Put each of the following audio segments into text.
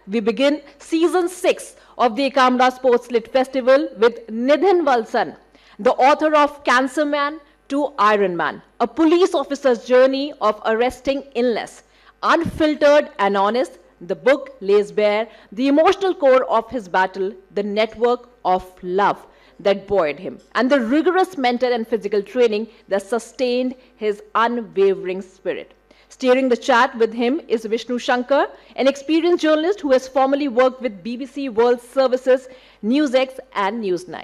we begin season 6 of the Ekamda Sports Lit Festival with Nidhin Valsan, the author of Cancerman to Ironman, a police officer's journey of arresting illness. Unfiltered and honest, the book lays bare the emotional core of his battle, the network of love that buoyed him, and the rigorous mental and physical training that sustained his unwavering spirit. Steering the chat with him is Vishnu Shankar, an experienced journalist who has formerly worked with BBC World Services, NewsX, and News9.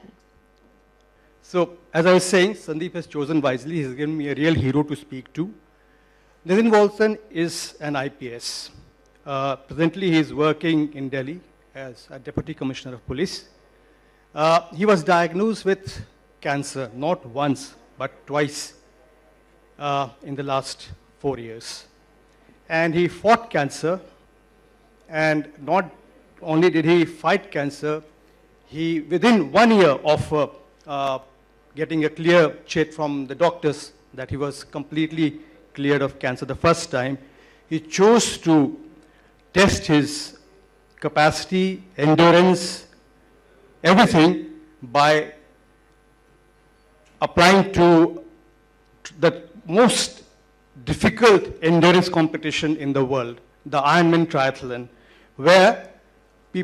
So, as I was saying, Sandeep has chosen wisely. He's given me a real hero to speak to. Nidhin Valsan is an IPS. Presently, he is working in Delhi as a Deputy Commissioner of Police. He was diagnosed with cancer, not once, but twice in the last 4 years. And he fought cancer, and not only did he fight cancer, he, within 1 year of getting a clear check from the doctors that he was completely cleared of cancer the first time, he chose to test his capacity, endurance, everything by applying to the most difficult endurance competition in the world, the Ironman triathlon, where the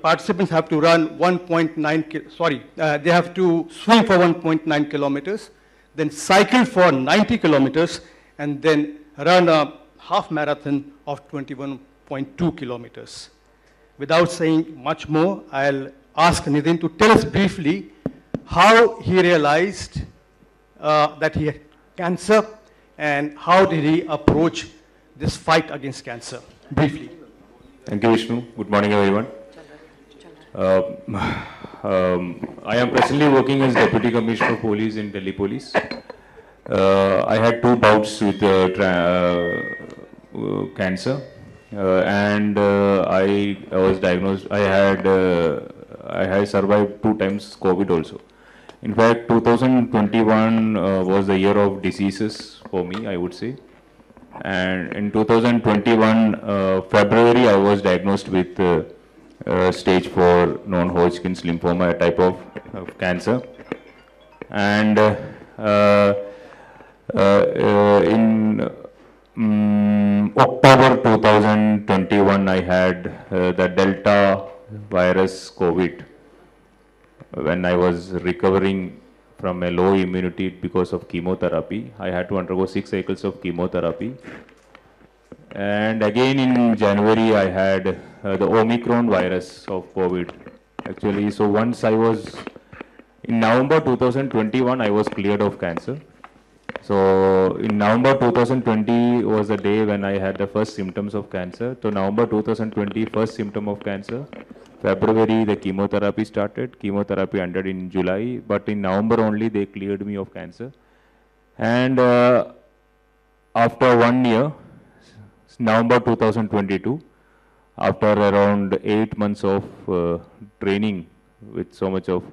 participants have to run they have to swim for 1.9 kilometers, then cycle for 90 kilometers, and then run a half marathon of 21.2 kilometers. Without saying much more, I'll ask Nidhin to tell us briefly how he realized that he had cancer and how did he approach this fight against cancer. Briefly. Thank you, Vishnu. Good morning, everyone. I am presently working as Deputy Commissioner of Police in Delhi Police. I had 2 bouts with cancer, and I was diagnosed. I had survived 2 times COVID also. In fact, 2021 was the year of diseases for me, I would say. And in 2021 February, I was diagnosed with stage 4 non-Hodgkin's lymphoma, a type of cancer. And in October 2021, I had the Delta virus COVID, when I was recovering from a low immunity because of chemotherapy. I had to undergo 6 cycles of chemotherapy. And again in January, I had the Omicron virus of COVID. Actually, so once I was, in November 2021, I was cleared of cancer. So in November 2020 was the day when I had the first symptoms of cancer. So November 2020, first symptom of cancer. February, the chemotherapy started. Chemotherapy ended in July, but in November only they cleared me of cancer. And after 1 year, November 2022, after around 8 months of training with so much of,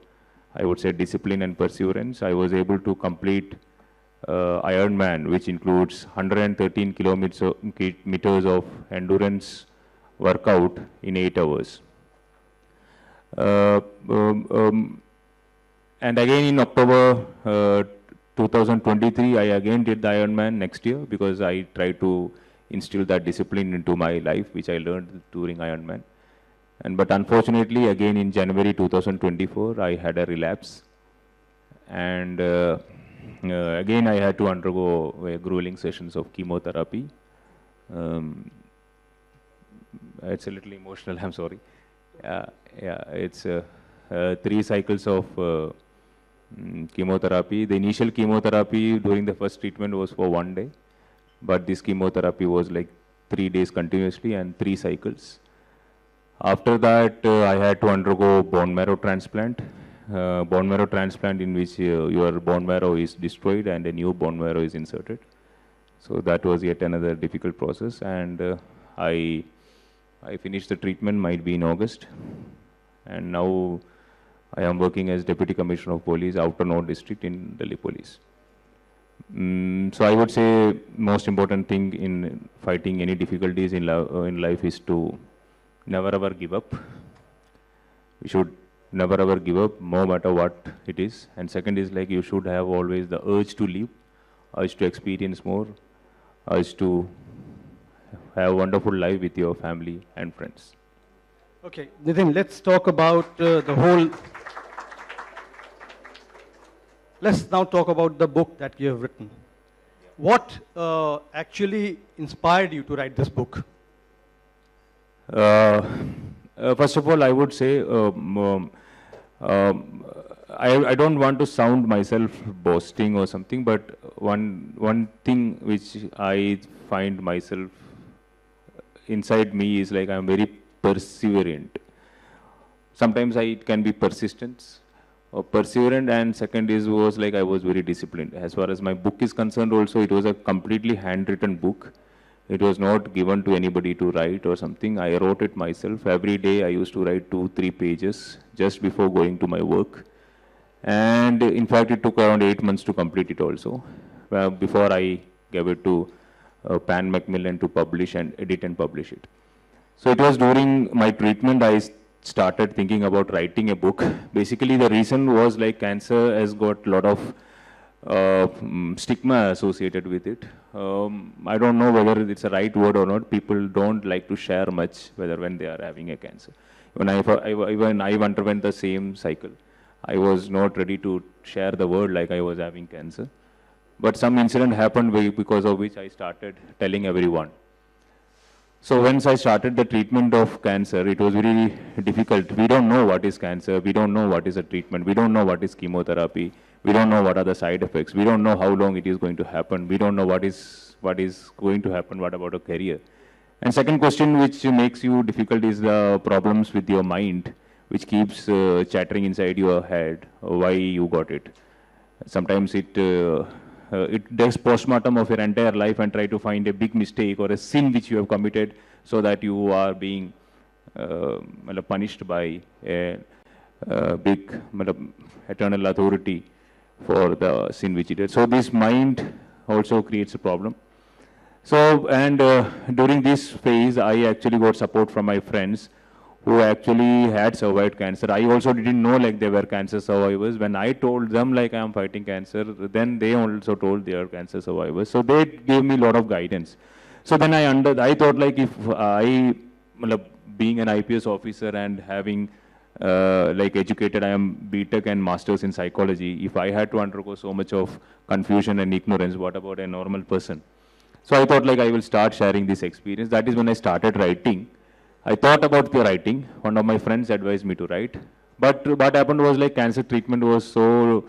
I would say, discipline and perseverance, I was able to complete Ironman, which includes 113 kilometers of endurance workout in 8 hours. And again in October 2023, I again did the Ironman next year because I tried to instill that discipline into my life, which I learned during Ironman. But unfortunately, again in January 2024, I had a relapse. And again, I had to undergo grueling sessions of chemotherapy. It's a little emotional, I'm sorry. It's 3 cycles of chemotherapy. The initial chemotherapy during the first treatment was for 1 day, but this chemotherapy was like 3 days continuously and 3 cycles. After that, I had to undergo bone marrow transplant. Bone marrow transplant in which your bone marrow is destroyed and a new bone marrow is inserted. So that was yet another difficult process, and I finished the treatment, might be in August, and now I am working as Deputy Commissioner of Police, Outer North District in Delhi Police. So I would say most important thing in fighting any difficulties in life is to never ever give up. We should never ever give up, no matter what it is. And second is like you should have always the urge to live, urge to experience more, urge to have a wonderful life with your family and friends. Okay, Nidhin, let's talk about the whole. Let's now talk about the book that you have written. What actually inspired you to write this book? First of all, I would say I don't want to sound myself boasting or something, but one thing which I find myself inside me is like I'm very perseverant. Sometimes it can be persistence or perseverant, and second was like I was very disciplined. As far as my book is concerned also, it was a completely handwritten book. It was not given to anybody to write or something. I wrote it myself. Every day I used to write 2-3 pages just before going to my work. And in fact, it took around 8 months to complete it also, before I gave it to Pan Macmillan to publish and edit and publish it. So it was during my treatment I started thinking about writing a book. Basically, the reason was like cancer has got a lot of stigma associated with it. I don't know whether it's a right word or not. People don't like to share much whether when they are having a cancer. When I underwent the same cycle, I was not ready to share the word like I was having cancer. But some incident happened because of which I started telling everyone. So once I started the treatment of cancer, it was very difficult. We don't know what is cancer. We don't know what is a treatment. We don't know what is chemotherapy. We don't know what are the side effects. We don't know how long it is going to happen. We don't know what is going to happen. What about a career? And second question which makes you difficult is the problems with your mind, which keeps chattering inside your head, why you got it. Sometimes it does postmortem of your entire life and try to find a big mistake or a sin which you have committed so that you are being punished by a big eternal authority for the sin which you did. So this mind also creates a problem. So, and during this phase, I actually got support from my friends who actually had survived cancer. I also didn't know like they were cancer survivors. When I told them like I am fighting cancer, then they also told they are cancer survivors. So they gave me a lot of guidance. So then I thought like if being an IPS officer and having like educated, I am BTech and masters in psychology. If I had to undergo so much of confusion and ignorance, what about a normal person? So I thought like I will start sharing this experience. That is when I started writing. I thought about the writing. One of my friends advised me to write. But what happened was like cancer treatment was so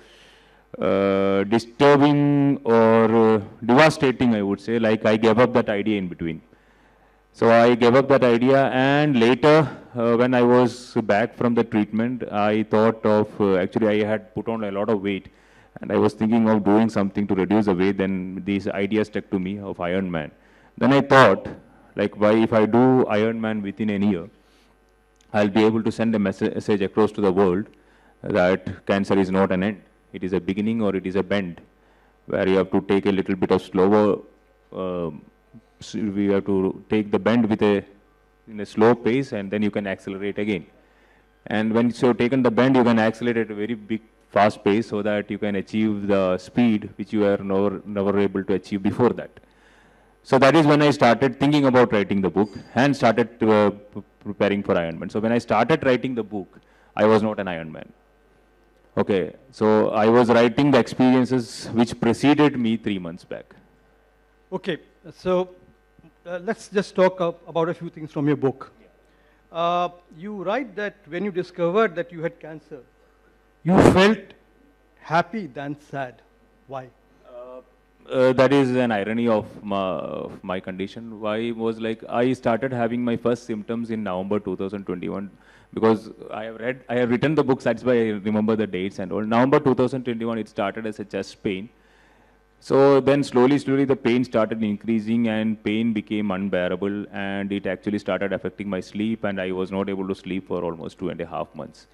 disturbing or devastating, I would say. Like I gave up that idea in between. So I gave up that idea, and later when I was back from the treatment, I thought of, actually I had put on a lot of weight, and I was thinking of doing something to reduce the weight. Then this idea stuck to me of Ironman. Then I thought, like, why if I do Ironman within a year, I'll be able to send a message across to the world that cancer is not an end. It is a beginning or it is a bend, where you have to take a little bit of slower, we have to take the bend with in a slow pace, and then you can accelerate again. And when you have taken the bend, you can accelerate at a very big, fast pace so that you can achieve the speed which you were never able to achieve before that. So that is when I started thinking about writing the book and started preparing for Ironman. So when I started writing the book, I was not an Ironman. Okay, so I was writing the experiences which preceded me 3 months back. Okay, so let's just talk about a few things from your book. You write that when you discovered that you had cancer, you felt happy than sad. Why? That is an irony of my condition. Why was like I started having my first symptoms in November 2021, because I have written the book. That's why I remember the dates and all. November 2021, it started as a chest pain. So then slowly the pain started increasing and pain became unbearable, and it actually started affecting my sleep, and I was not able to sleep for almost 2.5 months.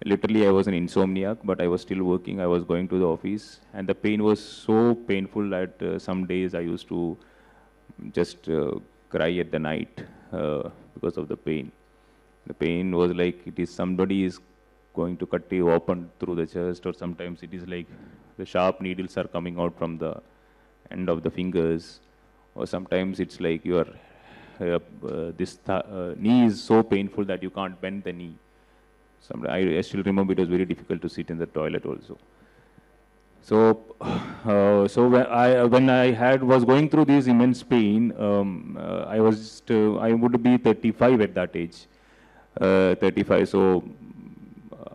Literally, I was an insomniac, but I was still working. I was going to the office, and the pain was so painful that some days I used to just cry at the night because of the pain. The pain was like it is somebody is going to cut you open through the chest, or sometimes it is like the sharp needles are coming out from the end of the fingers, or sometimes it's like your knee is so painful that you can't bend the knee. I still remember it was very difficult to sit in the toilet also. So, when I was going through this immense pain, I would be 35 at that age, 35. So,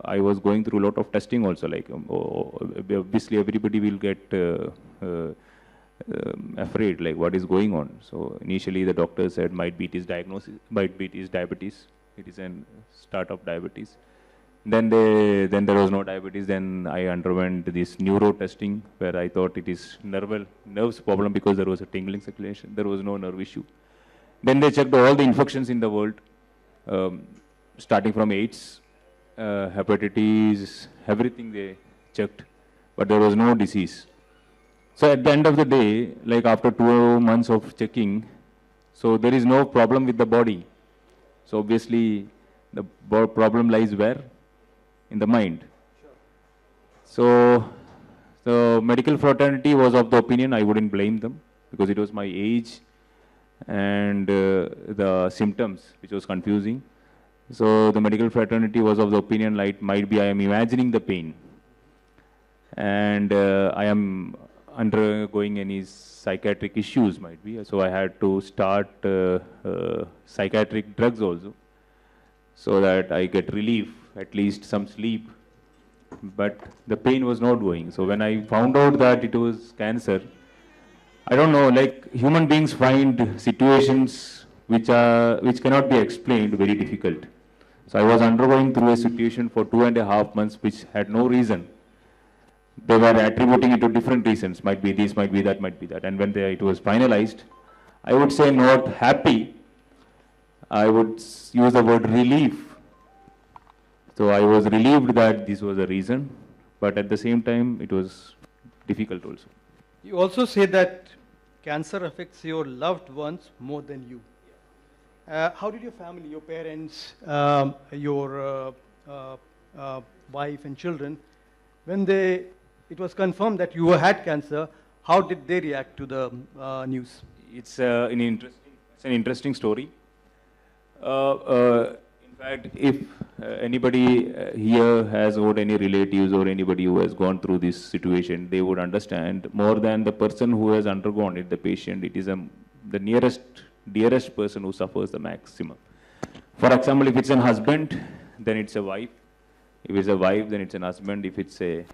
I was going through a lot of testing also. Like, obviously, everybody will get afraid, like what is going on. So, initially, the doctor said might be it is diabetes. It is a start of diabetes. Then there was no diabetes. Then I underwent this neuro testing where I thought it is nerves problem because there was a tingling circulation. There was no nerve issue. Then they checked all the infections in the world, starting from AIDS, hepatitis, everything they checked, but there was no disease. So at the end of the day, like after 2 months of checking, so there is no problem with the body. So obviously the problem lies where? In the mind. Sure. So the medical fraternity was of the opinion, I wouldn't blame them, because it was my age and the symptoms which was confusing. So the medical fraternity was of the opinion like might be I am imagining the pain and I am undergoing any psychiatric issues might be. So I had to start psychiatric drugs also, so that I get relief, at least some sleep. But the pain was not going. So when I found out that it was cancer, I don't know, like human beings find situations which cannot be explained very difficult. So I was undergoing through a situation for 2.5 months which had no reason. They were attributing it to different reasons, might be this, might be that, might be that. And when it was finalized, I would say not happy, I would use the word relief. So I was relieved that this was a reason, but at the same time, it was difficult also. You also say that cancer affects your loved ones more than you. How did your family, your parents, your wife and children, when it was confirmed that you had cancer, how did they react to the news? It's an interesting story. In fact, if anybody here has got any relatives or anybody who has gone through this situation, they would understand more than the person who has undergone it, the patient. It is the dearest person who suffers the maximum. For example, if it's a husband, then it's a wife. If it's a wife, then it's an husband. If it's a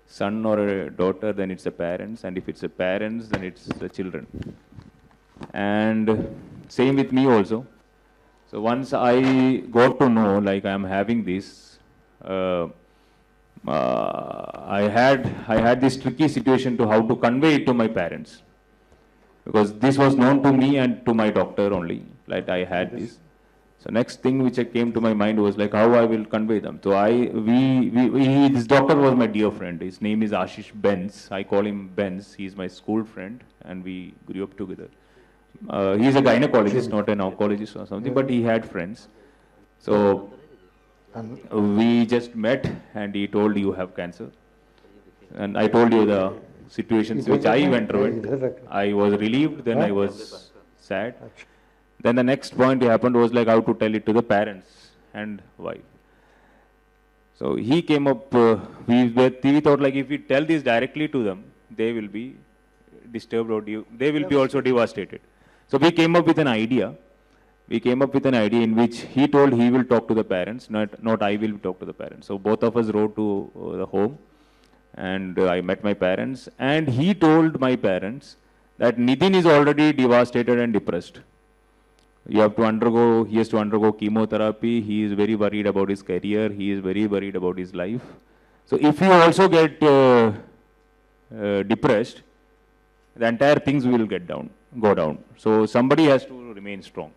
son or a daughter, then it's the parents. And if it's the parents, then it's the children. And same with me also. So once I got to know, like I am having this, I had this tricky situation to how to convey it to my parents, because this was known to me and to my doctor only, like I had this. So next thing which came to my mind was like how I will convey them. So this doctor was my dear friend. His name is Ashish Benz. I call him Benz. He is my school friend and we grew up together. He is a gynecologist, not an oncologist or something, but he had friends. So we just met and he told you have cancer. And I told you the situations which I went through. I was relieved, then I was sad. Then the next point happened was like how to tell it to the parents and wife. So he came up, we thought like if we tell this directly to them, they will be disturbed or they will be also devastated. So we came up with an idea. We came up with an idea in which he told he will talk to the parents, not I will talk to the parents. So both of us rode to the home and I met my parents and he told my parents that Nidhin is already devastated and depressed. He has to undergo chemotherapy. He is very worried about his career. He is very worried about his life. So if you also get depressed, the entire things will go down. So somebody has to remain strong.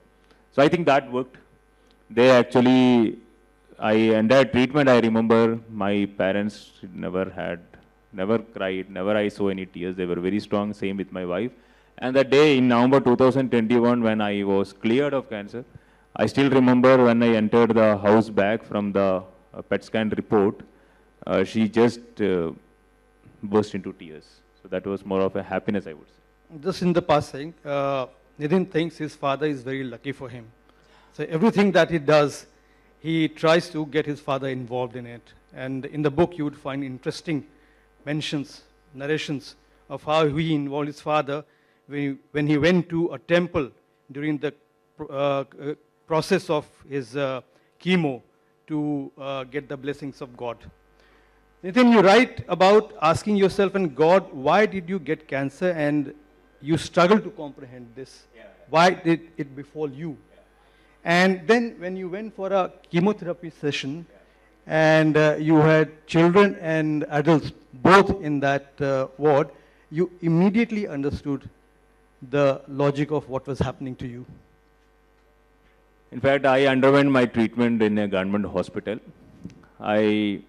So I think that worked. They actually, entire treatment, I remember my parents never cried, never I saw any tears. They were very strong, same with my wife. And that day in November 2021, when I was cleared of cancer, I still remember when I entered the house back from the PET scan report, she just burst into tears. So that was more of a happiness, I would say. Just in the passing, Nidhin thinks his father is very lucky for him. So everything that he does, he tries to get his father involved in it. And in the book, you would find interesting mentions, narrations of how he involved his father when he went to a temple during the process of his chemo to get the blessings of God. Nithin, you write about asking yourself and God, why did you get cancer? And you struggle to comprehend this. Yeah. Why did it befall you? Yeah. And then when you went for a chemotherapy session, and you had children and adults both in that ward, you immediately understood the logic of what was happening to you. In fact, I underwent my treatment in a government hospital. I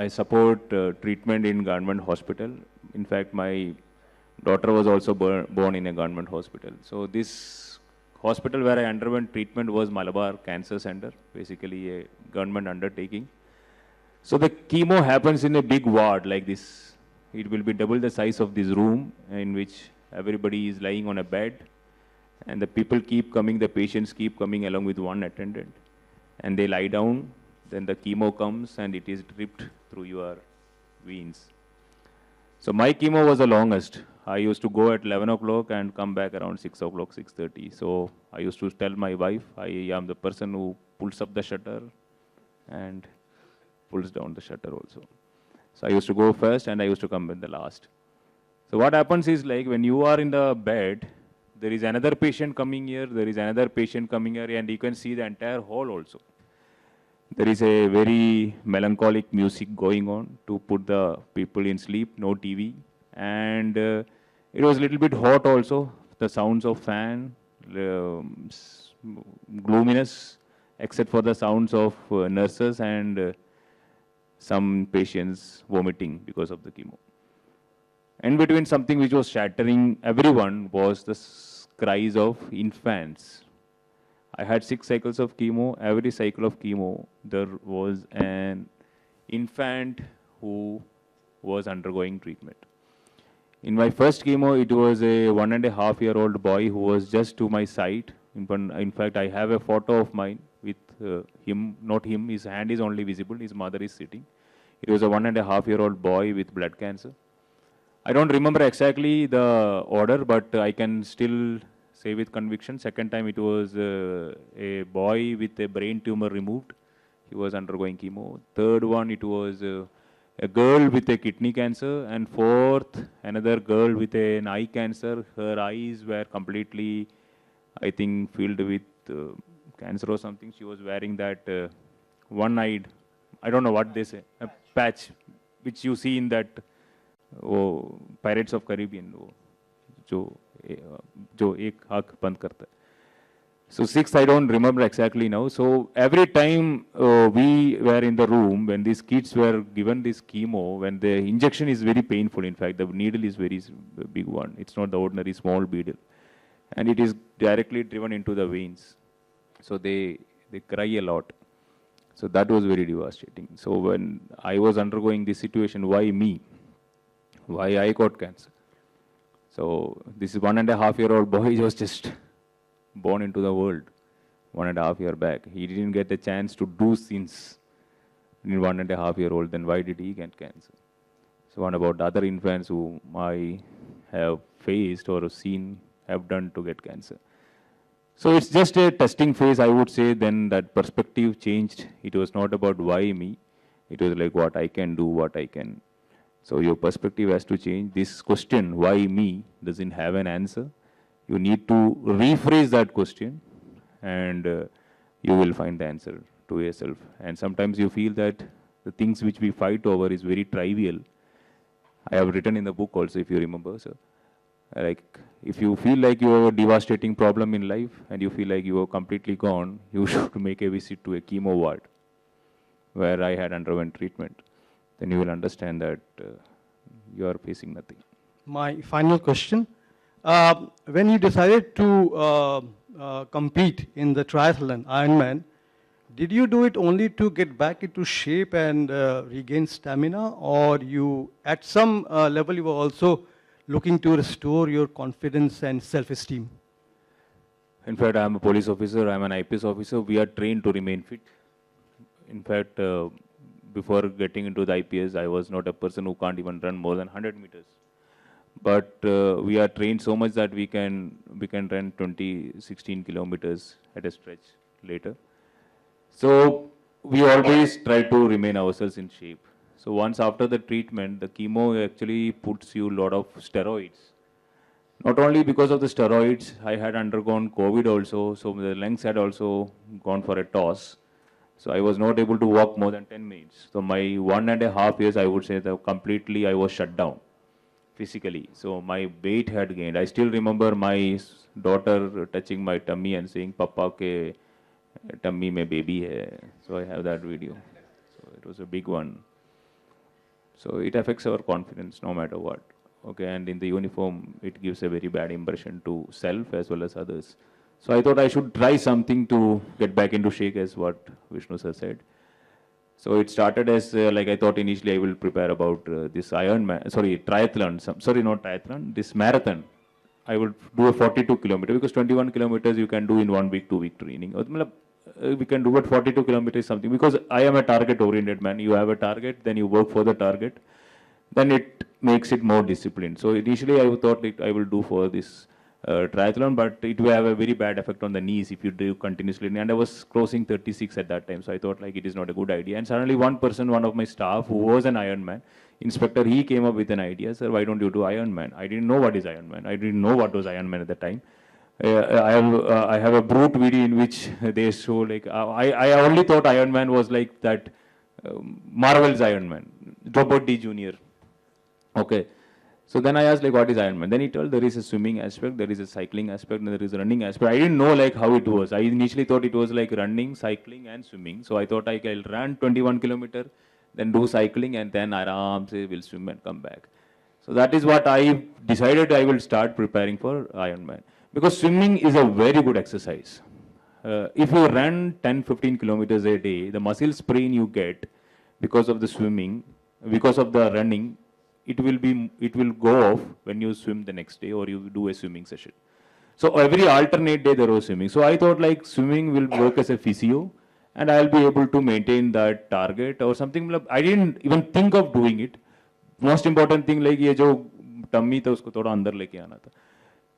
support treatment in government hospital. In fact, my daughter was also born in a government hospital. So this hospital where I underwent treatment was Malabar Cancer Center, basically a government undertaking. So the chemo happens in a big ward like this. It will be double the size of this room in which everybody is lying on a bed, and the people keep coming, the patients keep coming along with one attendant, and they lie down. Then the chemo comes and it is dripped through your veins. So my chemo was the longest. I used to go at 11 o'clock and come back around 6 o'clock, 6:30. So I used to tell my wife, I am the person who pulls up the shutter and pulls down the shutter also. So I used to go first and I used to come in the last. So what happens is, like, when you are in the bed, there is another patient coming here, there is another patient coming here, and you can see the entire hall also. There is a very melancholic music going on to put the people in sleep, no TV. And it was a little bit hot also, the sounds of fan, gloominess, except for the sounds of nurses and some patients vomiting because of the chemo. In between, something which was shattering everyone was the cries of infants. I had 6 cycles of chemo. Every cycle of chemo, there was an infant who was undergoing treatment. In my first chemo, it was a 1.5-year-old boy who was just to my side. In fact, I have a photo of mine with him, not him, his hand is only visible, his mother is sitting. It was a 1.5-year-old boy with blood cancer. I don't remember exactly the order, but I can still say with conviction. Second time it was a boy with a brain tumor removed. He was undergoing chemo. Third one, it was a girl with a kidney cancer. And fourth, another girl with an eye cancer. Her eyes were completely, I think, filled with cancer or something. She was wearing that one-eyed, I don't know what they say, a patch, which you see in that Pirates of Caribbean, जो एक आँख बंद करता है. So sixth, I don't remember exactly now. So every time we were in the room, when these kids were given this chemo, when the injection is very painful, in fact, the needle is very big one. It's not the ordinary small needle. And it is directly driven into the veins. So they cry a lot. So that was very devastating. So when I was undergoing this situation, why me? Why I got cancer? So this is 1.5-year-old boy was just born into the world 1.5 years back. He didn't get a chance to do sins in 1.5-year-old. Then why did he get cancer? So what about other infants who I have faced or seen have done to get cancer? So it's just a testing phase, I would say. Then that perspective changed. It was not about why me. It was like what I can do, what I can. So your perspective has to change. This question, why me, doesn't have an answer. You need to rephrase that question, and you will find the answer to yourself. And sometimes you feel that the things which we fight over is very trivial. I have written in the book also, if you remember, sir. Like, if you feel like you have a devastating problem in life and you feel like you are completely gone, you should make a visit to a chemo ward where I had underwent treatment. Then you will understand that you are facing nothing. My final question. When you decided to compete in the triathlon, Ironman, did you do it only to get back into shape and regain stamina, or you, at some level, you were also looking to restore your confidence and self-esteem? In fact, I'm a police officer, I'm an IPS officer. We are trained to remain fit. In fact, before getting into the IPS, I was not a person who can't even run more than 100 meters. But we are trained so much that we can run 16 kilometers at a stretch later. So we always try to remain ourselves in shape. So once after the treatment, the chemo actually puts you a lot of steroids. Not only because of the steroids, I had undergone COVID also, so the lungs had also gone for a toss. So I was not able to walk more than 10 minutes. So my 1.5 years, I would say that completely I was shut down physically. So my weight had gained. I still remember my daughter touching my tummy and saying, "Papa ke tummy mein baby hai." So I have that video. So it was a big one. So it affects our confidence no matter what. Okay, and in the uniform, it gives a very bad impression to self as well as others. So I thought I should try something to get back into shape, as what Vishnu sir said. So it started as like I thought initially I will prepare about this triathlon. Not triathlon, this marathon. I would do a 42 kilometer because 21 kilometers you can do in 1 week, 2 week training. We can do it 42 kilometers something because I am a target oriented man. You have a target, then you work for the target, then it makes it more disciplined. So initially I thought I will do for this triathlon, but it will have a very bad effect on the knees if you do continuously. And I was crossing 36 at that time, so I thought like it is not a good idea. And suddenly one of my staff who was an Ironman inspector, he came up with an idea, "Sir, why don't you do Ironman?" I didn't know what is Ironman. I didn't know what was Ironman at the time. I have a brute video in which they show like I only thought Ironman was like that Marvel's Ironman, Robert D. Jr. Okay. So then I asked like, what is Ironman? Then he told there is a swimming aspect, there is a cycling aspect, and there is a running aspect. I didn't know like how it was. I initially thought it was like running, cycling, and swimming. So I thought I'll run 21 kilometer, then do cycling, and then aram se will swim and come back. So that is what I decided I will start preparing for Ironman. Because swimming is a very good exercise. If you run 10-15 kilometers a day, the muscle sprain you get because of the swimming, because of the running, it will go off when you swim the next day or you do a swimming session. So every alternate day there was swimming. So I thought like swimming will work as a physio and I'll be able to maintain that target or something. I didn't even think of doing it. Most important thing like ये जो tummy था उसको थोड़ा अंदर लेके आना था.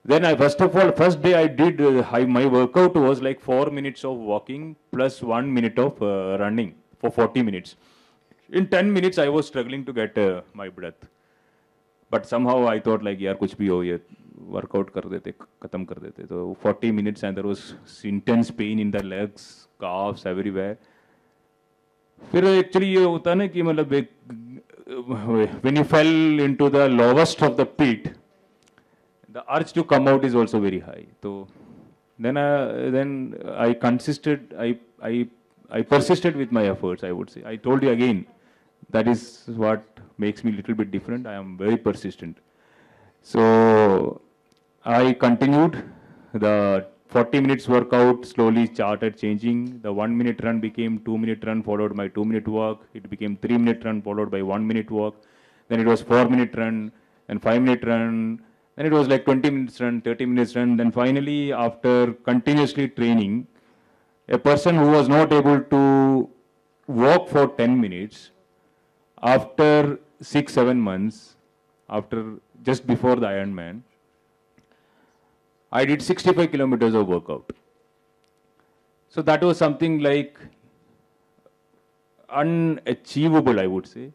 Then first day I did, my workout was like 4 minutes of walking plus 1 minute of running for 40 minutes. In 10 minutes I was struggling to get my breath. But somehow I thought like यार कुछ भी हो ये workout कर देते, खत्म कर देते. So 40 minutes and there was intense pain in the legs, calves, everywhere. फिर actually ये होता है ना कि मतलब when you fell into the lowest of the pit, the urge to come out is also very high. So then I persisted with my efforts, I would say. I told you again, that is what makes me a little bit different. I am very persistent. So I continued. The 40 minutes workout slowly started changing. The 1 minute run became 2 minute run followed by 2 minute walk. It became 3 minute run followed by 1 minute walk. Then it was 4 minute run and 5 minute run. Then it was like 20 minutes run, 30 minutes run. Then finally, after continuously training, a person who was not able to walk for 10 minutes, after 6-7 months, just before the Ironman, I did 65 kilometers of workout. So that was something like unachievable, I would say.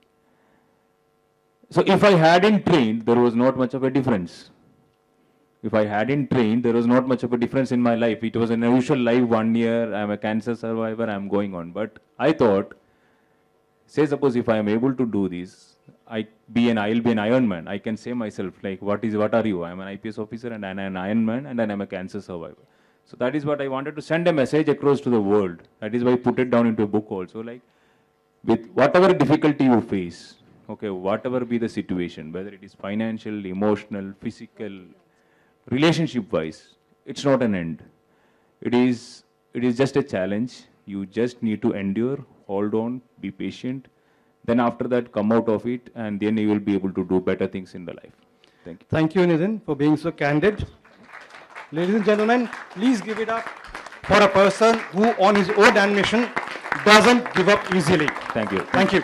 So if I hadn't trained, there was not much of a difference. If I hadn't trained, there was not much of a difference in my life. It was an usual life, 1 year, I'm a cancer survivor, I'm going on. But I thought, say suppose if I am able to do this, I'll be an Ironman. I can say myself, like, what are you? I'm an IPS officer and I'm an Ironman and I'm a cancer survivor. So that is what I wanted to send a message across to the world. That is why I put it down into a book also. Like, with whatever difficulty you face, okay, whatever be the situation, whether it is financial, emotional, physical, relationship-wise, it's not an end. it is just a challenge. You just need to endure, hold on, be patient. Then after that, come out of it, and then you will be able to do better things in the life. Thank you. Thank you, Nidhin, for being so candid. Ladies and gentlemen, please give it up for a person who, on his own admission, doesn't give up easily. Thank you. Thank you.